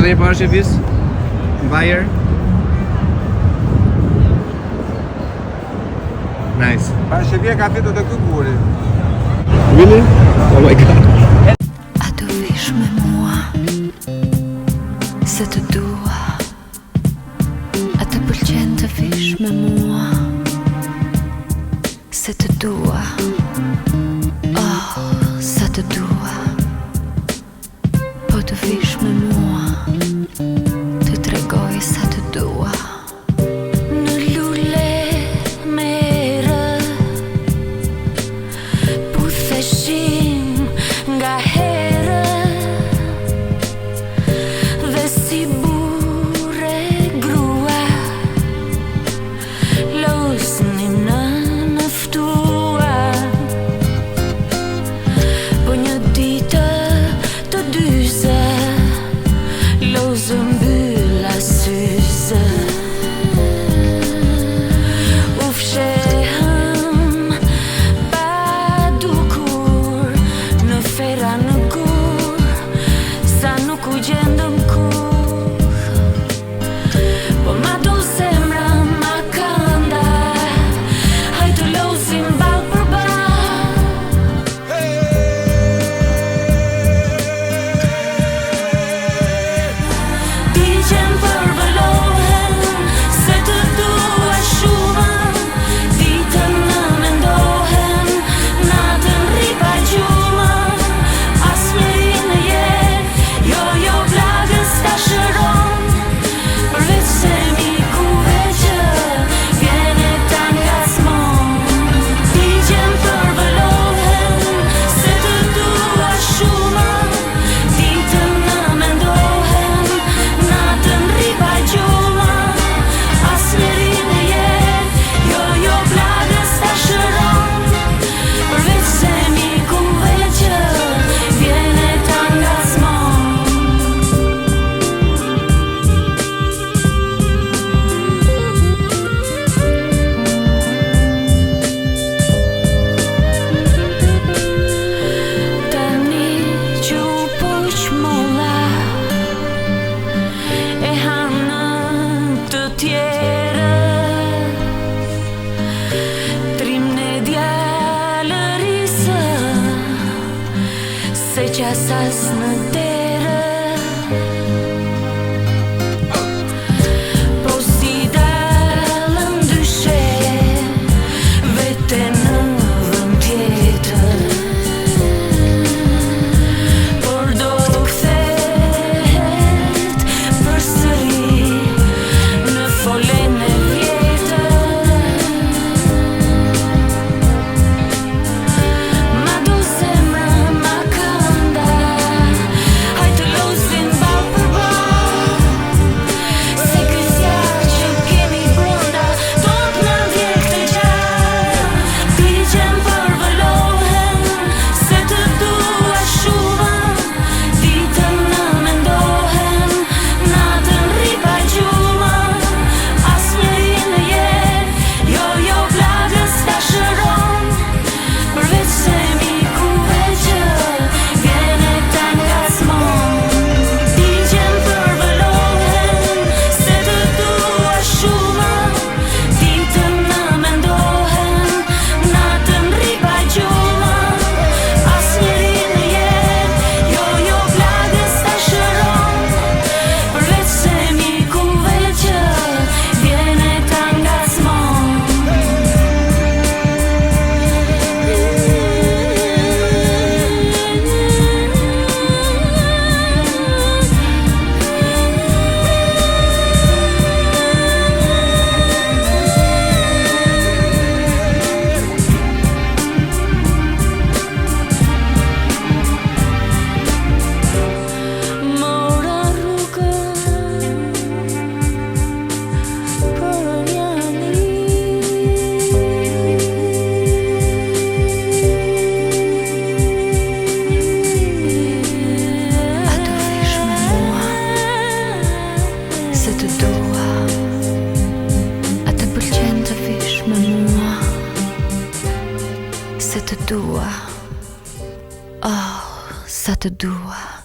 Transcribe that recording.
edhe një parë që vis? Bayer? Nice. Parë që vje ka fitu të këtë buri. Really? Oh my god. A të vish me mua, se të dua. A të pëlqen të vish me mua, se të dua. Oh, sa të dua. Po të vish me mua, të tregoj sa të dua. Në lule me erë, putheshim nga herë, dhe si burre grua losnim në nëftua. Po një ditë të dyze lozëm bylla syze. U fshehëm pa dukur në fera në kur, sa nuk u gjendëm kur. Po ma do zemra ma kënda, haj të lozim ball për ball. Digjen përbëlohen, se të dua shumë. Ditën në mendohen, natën rri pa gjumë. Asnjëri në jetë, jo plagës ta shëron, përveç se mikuve që vjene ta ngacmon. Digjen përbëlohen, se të dua shumë. Ditën në mendohen, natën rri pa gjumë. Asnjëri në jetë, jo plagës ta shëron, përveç se mikuve që vjene ta ngacmon. Tani që u poq molla, e hanën të tjerët, trim në djalërisë, se qasas në derë. Po si dalën dyshe, vete në vend tjetër. Por do kthehet përsëri në folen e vjetër. Ma do zemra ma kënda, haj të lozim ball për ball. Se ky zjarr që kemi brenda do t'na ndjek të gjallë. Digjen përbëlohen, se të dua shumë. Ditën në mendohen, natën rri pa gjumë. Asnjëri në jetë, jo plagës ta shëron, përveç se mikuve që vjene ta ngacmon. Digjen përbëlohen, se të dua shumë. Ditën në mendohen, natën rri pa gjumë. Asnjëri në jetë, jo plagës ta shëron, përveç se mikuve që vjene ta ngacmon. Mora rrugën për jali, a të vish me mua, se të dua. A të pëlqen të vish me mua, se të dua. Oh, sa të dua.